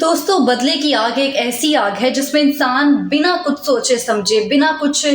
دوستو بدلے کی آگ ایک ایسی آگ ہے جس میں انسان بنا کچھ سوچے سمجھے، بنا کچھ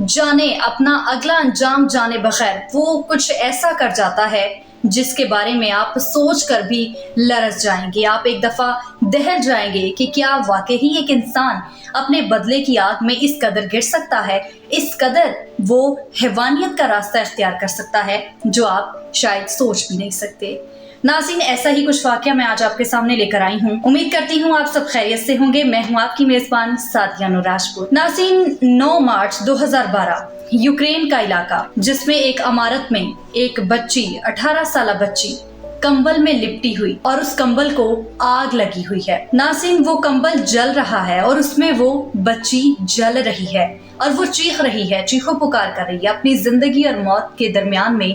جانے، اپنا اگلا انجام جانے بغیر وہ کچھ ایسا کر جاتا ہے جس کے بارے میں آپ سوچ کر بھی لرز جائیں گے، آپ ایک دفعہ دہل جائیں گے کہ کیا واقعی ایک انسان اپنے بدلے کی آگ میں اس قدر گر سکتا ہے، اس قدر وہ حیوانیت کا راستہ اختیار کر سکتا ہے جو آپ شاید سوچ بھی نہیں سکتے۔ ناظرین، ایسا ہی کچھ واقعہ میں آج آپ کے سامنے لے کر آئی ہوں۔ امید کرتی ہوں آپ سب خیریت سے ہوں گے۔ میں ہوں آپ کی میزبان سعدیہ نور راجپوت۔ ناظرین، 9 مارچ 2012 یوکرین کا علاقہ جس میں ایک عمارت میں ایک بچی 18 سالہ بچی کمبل میں لپٹی ہوئی اور اس کمبل کو آگ لگی ہوئی ہے۔ ناظرین، وہ کمبل جل رہا ہے اور اس میں وہ بچی جل رہی ہے اور وہ چیخ رہی ہے، چیخو پکار کر رہی ہے، اپنی زندگی اور موت کے درمیان میں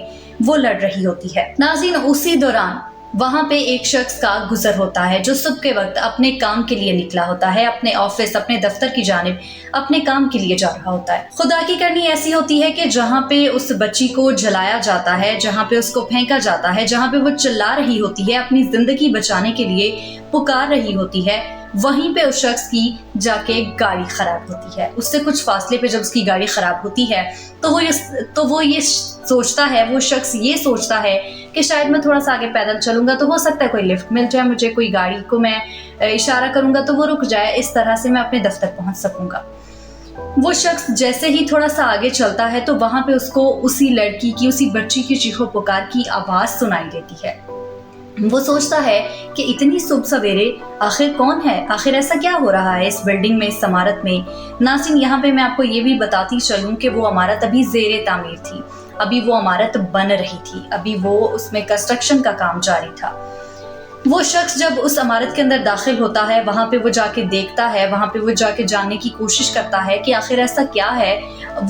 وہ لڑ رہی ہوتی ہے۔ ناظرین، اسی دوران وہاں پہ ایک شخص کا گزر ہوتا ہے جو صبح کے وقت اپنے کام کے لیے نکلا ہوتا ہے، اپنے آفس، اپنے دفتر کی جانب اپنے کام کے لیے جا رہا ہوتا ہے۔ خدا کی کرنی ایسی ہوتی ہے کہ جہاں پہ اس بچی کو جلایا جاتا ہے، جہاں پہ اس کو پھینکا جاتا ہے، جہاں پہ وہ چلا رہی ہوتی ہے، اپنی زندگی بچانے کے لیے پکار رہی ہوتی ہے، وہیں پہ اس شخص کی جا کے گاڑی خراب ہوتی ہے۔ اس سے کچھ فاصلے پہ جب اس کی گاڑی خراب ہوتی ہے تو وہ یہ سوچتا ہے، وہ شخص یہ سوچتا ہے کہ شاید میں تھوڑا سا آگے پیدل چلوں گا تو ہو سکتا ہے کوئی لفٹ مل جائے مجھے، کوئی گاڑی کو میں اشارہ کروں گا تو وہ رک جائے، اس طرح سے میں اپنے دفتر پہنچ سکوں گا۔ وہ شخص جیسے ہی تھوڑا سا آگے چلتا ہے تو وہاں پہ اس کو اسی لڑکی کی، اسی بچی کی چیخو پکار کی آواز سنائی دیتی ہے۔ وہ سوچتا ہے کہ اتنی صبح سویرے آخر کون ہے، آخر ایسا کیا ہو رہا ہے اس بلڈنگ میں، اس عمارت میں۔ ناظرین، یہاں پہ میں آپ کو یہ بھی بتاتی چلوں کہ وہ عمارت ابھی زیر تعمیر تھی، ابھی وہ عمارت بن رہی تھی، ابھی وہ اس میں کنسٹرکشن کا کام جاری تھا۔ وہ شخص جب اس عمارت کے اندر داخل ہوتا ہے، وہاں پہ وہ جا کے دیکھتا ہے، وہاں پہ وہ جا کے جاننے کی کوشش کرتا ہے کہ آخر ایسا کیا ہے۔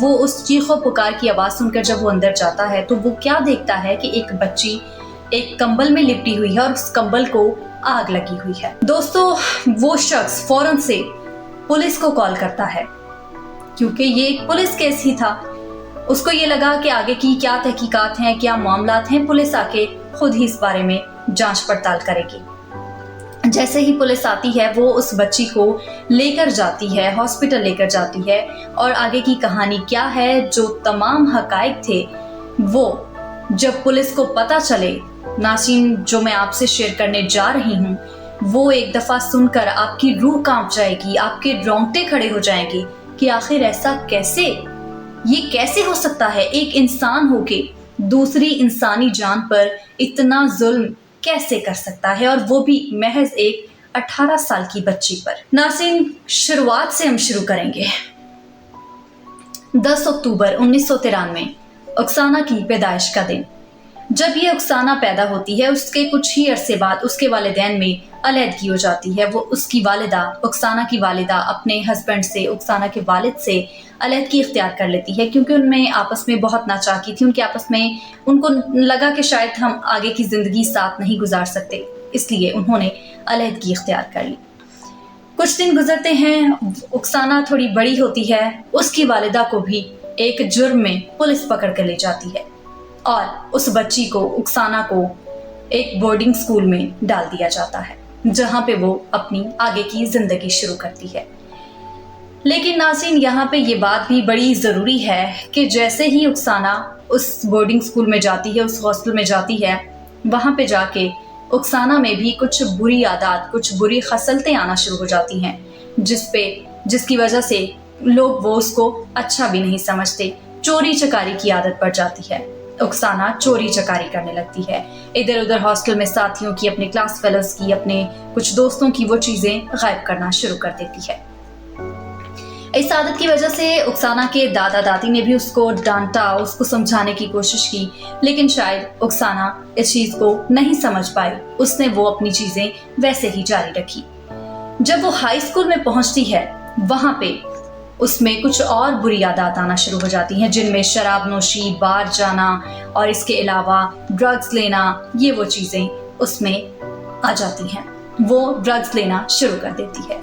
وہ اس چیخ و پکار کی آواز سن کر جب وہ اندر جاتا ہے تو وہ کیا دیکھتا ہے کہ ایک بچی ایک کمبل میں لپٹی ہوئی ہے اور اس کمبل کو آگ لگی ہوئی ہے۔ دوستو، وہ شخص فوراً سے پولیس کو کال کرتا ہے کیونکہ یہ ایک پولیس کیس ہی تھا۔ اس کو یہ لگا کہ آگے کی کیا تحقیقات ہیں، کیا معاملات ہیں، پولیس آ کے خود ہی اس بارے میں جانچ پڑتال کرے گی۔ جیسے ہی پولیس آتی ہے وہ اس بچی کو لے کر جاتی ہے، ہاسپٹل لے کر جاتی ہے، اور آگے کی کہانی کیا ہے، جو تمام حقائق تھے وہ جب پولیس کو پتہ چلے، ناظرین، جو میں آپ سے شیئر کرنے جا رہی ہوں، وہ ایک دفعہ سن کر آپ کی روح کانپ جائے گی، آپ کے رونگٹے کھڑے ہو جائیں گے کہ آخر ایسا کیسے، یہ کیسے ہو سکتا ہے، ایک انسان ہو کے دوسری انسانی جان پر اتنا ظلم کیسے کر سکتا ہے، اور وہ بھی محض ایک 18 سال کی بچی پر۔ ناظرین، شروعات سے ہم شروع کریں گے۔ 10 اکتوبر 1993 اکسانہ کی پیدائش کا دن۔ جب یہ اکسانہ پیدا ہوتی ہے اس کے کچھ ہی عرصے بعد اس کے والدین میں علیحدگی ہو جاتی ہے۔ وہ اس کی والدہ، اکسانہ کی والدہ، اپنے ہسبینڈ سے، اکسانہ کے والد سے علیحدگی اختیار کر لیتی ہے کیونکہ ان میں آپس میں بہت ناچاکی تھی، ان کے آپس میں ان کو لگا کہ شاید ہم آگے کی زندگی ساتھ نہیں گزار سکتے، اس لیے انہوں نے علیحدگی اختیار کر لی۔ کچھ دن گزرتے ہیں، اکسانہ تھوڑی بڑی ہوتی ہے، اس کی والدہ کو بھی ایک جرم میں پولیس پکڑ کر لے جاتی ہے اور اس بچی کو، اکسانہ کو، ایک بورڈنگ سکول میں ڈال دیا جاتا ہے جہاں پہ وہ اپنی آگے کی زندگی شروع کرتی ہے۔ لیکن ناظرین، یہاں پہ یہ بات بھی بڑی ضروری ہے کہ جیسے ہی اکسانہ اس بورڈنگ سکول میں جاتی ہے، اس ہاسٹل میں جاتی ہے، وہاں پہ جا کے اکسانہ میں بھی کچھ بری عادات، کچھ بری خصلتیں آنا شروع ہو جاتی ہیں جس کی وجہ سے لوگ وہ اس کو اچھا بھی نہیں سمجھتے۔ چوری چکاری کی عادت پڑ جاتی ہے، اکسانہ چوری چکاری کرنے لگتی ہے، ادھر ادھر ہاسٹل میں ساتھیوں کی، اپنے کلاس فیلوز کی، اپنے کچھ دوستوں کی وہ چیزیں غائب کرنا شروع کر دیتی ہے۔ اس عادت کی وجہ سے اکسانہ کے دادا دادی نے بھی اس کو ڈانٹا، اس کو سمجھانے کی کوشش کی، لیکن شاید اکسانہ اس چیز کو نہیں سمجھ پائی، اس نے وہ اپنی چیزیں ویسے ہی جاری رکھی۔ جب وہ ہائی اسکول میں پہنچتی ہے، وہاں پہ اس میں کچھ اور بری عادات آنا شروع ہو جاتی ہیں، جن میں شراب نوشی، بار جانا اور اس کے علاوہ ڈرگز لینا، یہ وہ چیزیں اس میں آ جاتی ہیں۔ وہ ڈرگز لینا شروع کر دیتی ہے۔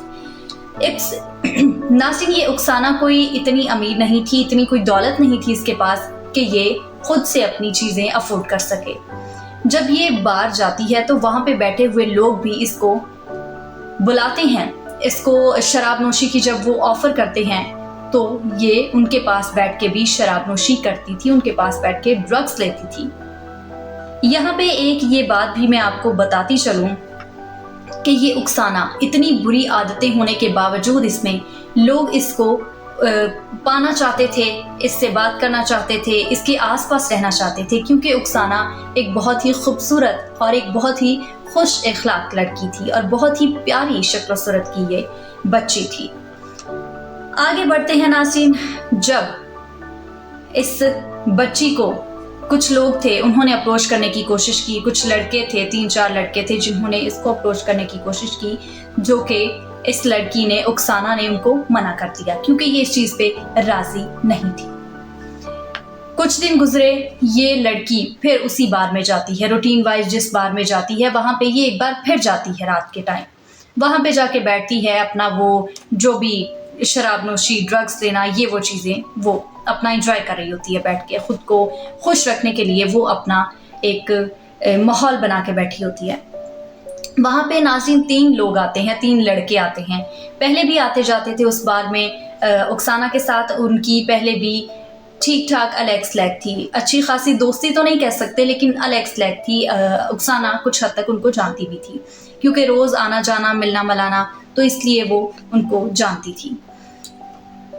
ناظرین، یہ اکسانہ کوئی اتنی امیر نہیں تھی، اتنی کوئی دولت نہیں تھی اس کے پاس کہ یہ خود سے اپنی چیزیں افورڈ کر سکے۔ جب یہ باہر جاتی ہے تو وہاں پہ بیٹھے ہوئے لوگ بھی اس کو बुलाते हैं, इसको शराब नोशी की जब वो ऑफ़र करते हैं तो ये उनके पास बैठ के भी शराब नोशी करती थी, उनके पास बैठ के ड्रग्स लेती थी। यहाँ पे एक ये बात भी मैं आपको बताती चलूँ कि ये उकसाना, इतनी बुरी आदतें होने के बावजूद इसमें लोग इसको पाना चाहते थे, इससे बात करना चाहते थे, इसके आसपास रहना चाहते थे, क्योंकि उकसाना एक बहुत ही खूबसूरत और एक बहुत ही खुश अखलाक लड़की थी और बहुत ही प्यारी शक्ल सूरत की ये बच्ची थी। आगे बढ़ते हैं नाज़रीन। जब इस बच्ची को कुछ लोग थे, उन्होंने अप्रोच करने की कोशिश की, कुछ लड़के थे, 3-4 लड़के थे जिन्होंने इसको अप्रोच करने की कोशिश की, जो कि इस लड़की ने, उकसाना ने उनको मना कर दिया क्योंकि ये इस चीज़ पे राज़ी नहीं थी। कुछ दिन गुजरे, ये लड़की फिर उसी बार में जाती है, रूटीन वाइज जिस बार में जाती है वहाँ पे ये एक बार फिर जाती है रात के टाइम। वहाँ पे जाके बैठती है, अपना वो जो भी शराब नोशी, ड्रग्स लेना, ये वो चीज़ें वो अपना एंजॉय कर रही होती है बैठ के। ख़ुद को खुश रखने के लिए वो अपना एक माहौल बना के बैठी होती है। वहाँ पे नाज़रीन 3 लोग आते हैं, 3 लड़के आते हैं। पहले भी आते जाते थे उस बार में। उकसाना के साथ उनकी पहले भी ठीक ठाक अलेक्स लैग थी, अच्छी खासी दोस्ती तो नहीं कह सकते लेकिन अलेक्स लैग थी। उकसाना कुछ हद तक उनको जानती भी थी क्योंकि रोज़ आना जाना, मिलना मलाना, तो इसलिए वो उनको जानती थी।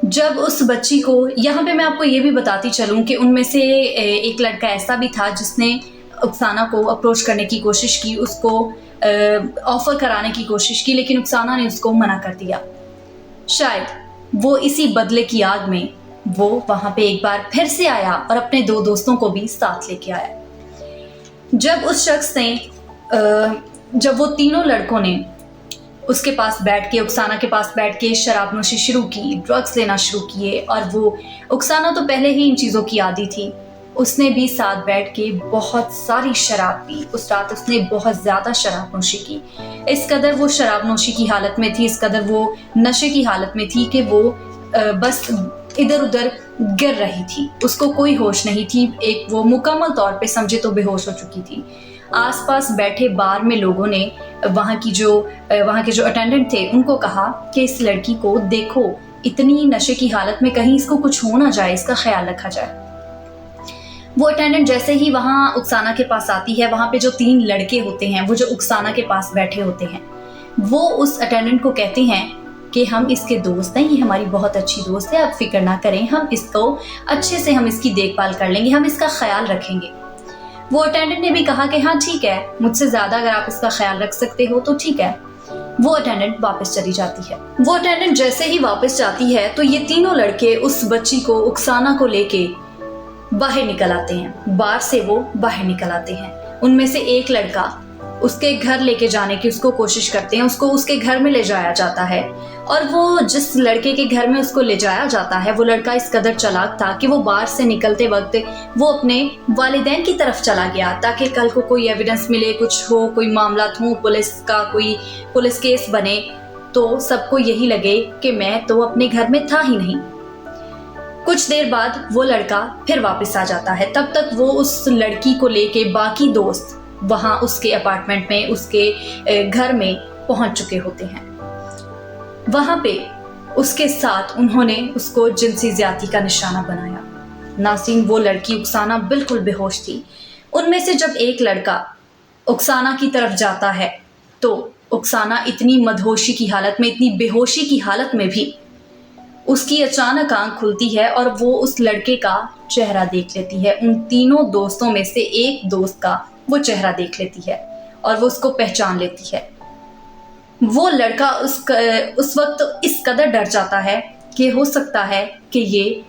जब उस बच्ची को, यहाँ पे मैं आपको ये भी बताती चलूँ कि उनमें से एक लड़का ऐसा भी था जिसने उकसाना को अप्रोच करने की कोशिश की, उसको ऑफ़र कराने की कोशिश की, लेकिन उकसाना ने उसको मना कर दिया। शायद वो इसी बदले की आग में वो वहाँ पे एक बार फिर से आया और अपने 2 दोस्तों को भी साथ लेके आया। जब उस शख्स ने, जब वो तीनों लड़कों ने उसके पास बैठ के, उकसाना के पास बैठ के शराब नोशी शुरू की, ड्रग्स लेना शुरू किए, और वो उकसाना तो पहले ही इन चीज़ों की आदी थी, उसने भी साथ बैठ के बहुत सारी शराब पी। उस रात उसने बहुत ज़्यादा शराब नोशी की। इस कदर वो शराब नोशी की हालत में थी, इस कदर वो नशे की हालत में थी कि वो बस इधर उधर गिर रही थी, उसको कोई होश नहीं थी। एक वो मुकम्मल तौर पे समझे तो बेहोश हो चुकी थी। आसपास बैठे बार में लोगों ने, वहाँ के जो अटेंडेंट थे, उनको कहा कि इस लड़की को देखो, इतनी नशे की हालत में, कहीं इसको कुछ हो ना जाए, इसका ख्याल रखा जाए। वो अटेंडेंट जैसे ही वहाँ उकसाना के पास आती है, वहाँ पे जो 3 लड़के होते हैं, वो जो उकसाना के पास बैठे होते हैं, वो उस अटेंडेंट को कहते हैं कि हम इसके दोस्त हैं, ये हमारी बहुत अच्छी दोस्त है, आप फिक्र ना करें, हम इसको अच्छे से, हम इसकी देखभाल कर लेंगे, हम इसका ख्याल रखेंगे। वो अटेंडेंट ने भी कहा कि हाँ ठीक है, मुझसे ज़्यादा अगर आप इसका ख्याल रख सकते हो तो ठीक है। वो अटेंडेंट वापस चली जाती है। वो अटेंडेंट जैसे ही वापस जाती है तो ये तीनों लड़के उस बच्ची को, उकसाना को लेके बाहर निकल आते हैं। बार से वो बाहर निकल आते हैं। उनमें से एक लड़का उसके घर लेके जाने की उसको कोशिश करते हैं, उसको उसके घर में ले जाया जाता है, और वो जिस लड़के के घर में उसको ले जाया जाता है, वो लड़का इस कदर चालाक था कि वो बाहर से निकलते वक्त वो अपने वालिदैन की तरफ चला गया ताकि कल को कोई एविडेंस मिले, कुछ हो, कोई मामला हो, कोई पुलिस केस बने, तो सबको यही लगे कि मैं तो अपने घर में था ही नहीं। कुछ देर बाद वो लड़का फिर वापस आ जाता है। तब तक वो उस लड़की को लेके बाकी दोस्त वहाँ उसके अपार्टमेंट में, उसके घर में पहुँच चुके होते हैं। वहाँ पे उसके साथ उन्होंने उसको जिनसी ज़्यादती का निशाना बनाया। नाज़रीन, वो लड़की उकसाना बिल्कुल बेहोश थी। उनमें से जब एक लड़का उकसाना की तरफ जाता है तो उकसाना इतनी मदहोशी की हालत में, इतनी बेहोशी की हालत में भी उसकी अचानक आंख खुलती है और वो उस लड़के का चेहरा देख लेती है। उन तीनों दोस्तों में से एक दोस्त का वो चेहरा देख लेती है और वो उसको पहचान लेती है। वो लड़का उस वक्त इस कदर डर जाता है कि हो सकता है कि ये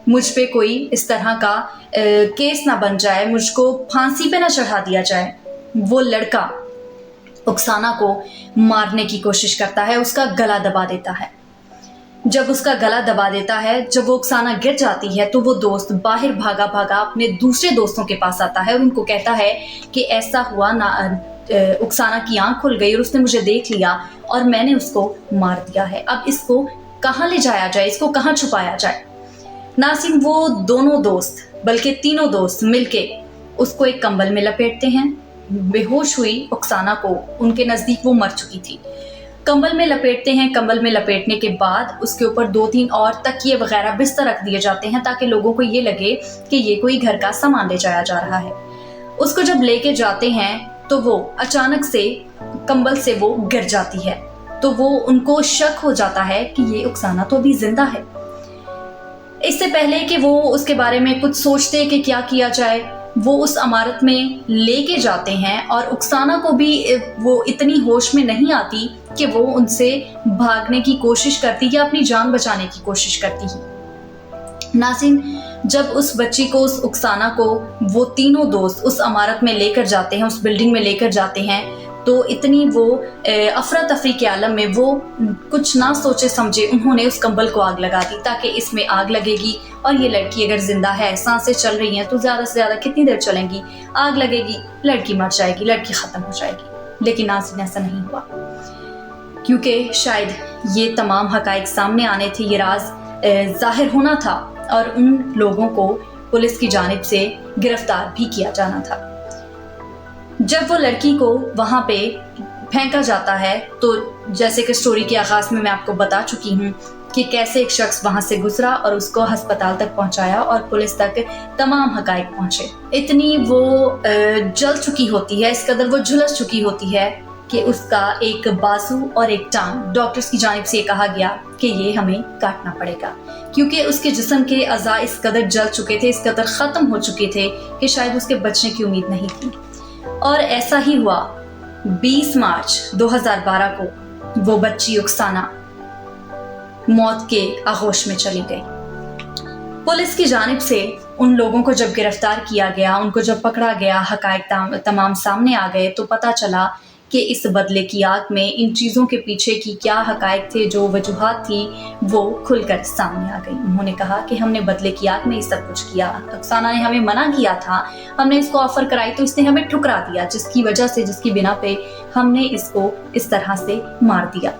मुझ पे कोई इस तरह का केस ना बन जाए, मुझको फांसी पे ना चढ़ा दिया जाए। वो लड़का उकसाना को मारने की कोशिश करता है, उसका गला दबा देता है। जब उसका गला दबा देता है, जब वो उकसाना गिर जाती है तो वो दोस्त बाहर भागा भागा अपने दूसरे दोस्तों के पास आता है और उनको कहता है कि ऐसा हुआ ना, उकसाना की आंख खुल गई और उसने मुझे देख लिया और मैंने उसको मार दिया है। अब इसको कहाँ ले जाया जाए, इसको कहाँ छुपाया जाए। नाज़रीन, वो दोनों दोस्त, बल्कि तीनों दोस्त मिलके उसको एक कंबल में लपेटते हैं। बेहोश हुई उकसाना को उनके नज़दीक वो मर चुकी थी। कंबल में लपेटते हैं। कंबल में लपेटने के बाद उसके ऊपर 2-3 और तकिए वगैरह बिस्तर रख दिए जाते हैं ताकि लोगों को ये लगे कि ये कोई घर का सामान ले जाया जा रहा है। उसको जब लेके जाते हैं तो वो अचानक से कंबल से वो गिर जाती है, तो वो उनको शक हो जाता है कि ये उक्साना तो अभी जिंदा है। इससे पहले कि वो उसके बारे में कुछ सोचते कि क्या किया जाए, वो उस इमारत में लेके जाते हैं और उक्साना को भी वो इतनी होश में नहीं आती कि वो उनसे भागने की कोशिश करती या अपनी जान बचाने की कोशिश करती है। नाज़रीन, जब उस बच्ची को, उस उक्साना को वो तीनों दोस्त उस इमारत में लेकर जाते हैं, उस बिल्डिंग में लेकर जाते हैं, तो इतनी वो अफरा तफरी के आलम में वो कुछ ना सोचे समझे उन्होंने उस कंबल को आग लगा दी ताकि इसमें आग लगेगी और ये लड़की अगर जिंदा है, सांसें चल रही हैं, तो ज़्यादा से ज़्यादा कितनी देर चलेंगी, आग लगेगी, लड़की मर जाएगी, लड़की ख़त्म हो जाएगी। लेकिन नाज़रीन, ऐसा नहीं हुआ, क्योंकि शायद ये तमाम हक़ाइक़ सामने आने थे, ये राज ज़ाहिर होना था और उन लोगों को पुलिस की जानिब से गिरफ्तार भी किया जाना था। जब वो लड़की को वहाँ पे फेंका जाता है, तो जैसे कि स्टोरी के आगाज़ में मैं आपको बता चुकी हूँ कि कैसे एक शख्स वहाँ से गुजरा और उसको अस्पताल तक पहुँचाया और पुलिस तक तमाम हक़ाइक़ पहुँचे। इतनी वो जल चुकी होती है, इस कदर वो झुलस चुकी होती है कि उसका एक बाजू और एक टांग, डॉक्टर्स की जानिब से ये कहा गया कि ये हमें काटना पड़ेगा, क्योंकि उसके जिस्म के अज़ा इस कदर जल चुके थे, इस कदर ख़त्म हो चुके थे कि शायद उसके बचने की उम्मीद नहीं थी। और ऐसा ही हुआ। 20 मार्च 2012 को वो बच्ची उक्साना मौत के आगोश में चली गई। पुलिस की जानिब से उन लोगों को जब गिरफ्तार किया गया, उनको जब पकड़ा गया, हक़ाइक़ तमाम सामने आ गए, तो पता चला कि इस बदले की आग में इन चीज़ों के पीछे की क्या हक़ाइक़ थे, जो वजूहात थी, वो खुलकर सामने आ गई। उन्होंने कहा कि हमने बदले की आग में ये सब कुछ किया, उक्साना ने हमें मना किया था, हमने इसको ऑफ़र कराई तो इसने हमें ठुकरा दिया, जिसकी वजह से, जिसकी बिना पे हमने इसको इस तरह से मार दिया।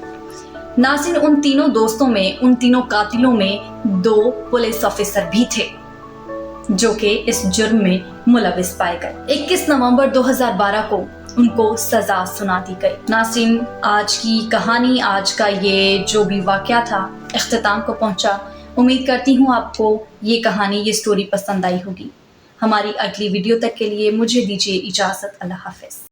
नाज़रीन, उन तीनों दोस्तों में, उन तीनों कातिलों में 2 पुलिस ऑफिसर भी थे जो कि इस जुर्म में मुलविस पाए गए। 21 नवंबर 2012 को उनको सज़ा सुना दी गई। नाज़रीन, आज की कहानी, आज का ये जो भी वाक़या था, इख्तिताम को पहुंचा। उम्मीद करती हूँ आपको ये कहानी, ये स्टोरी पसंद आई होगी। हमारी अगली वीडियो तक के लिए मुझे दीजिए इजाज़त। अल्लाह हाफ़िज़।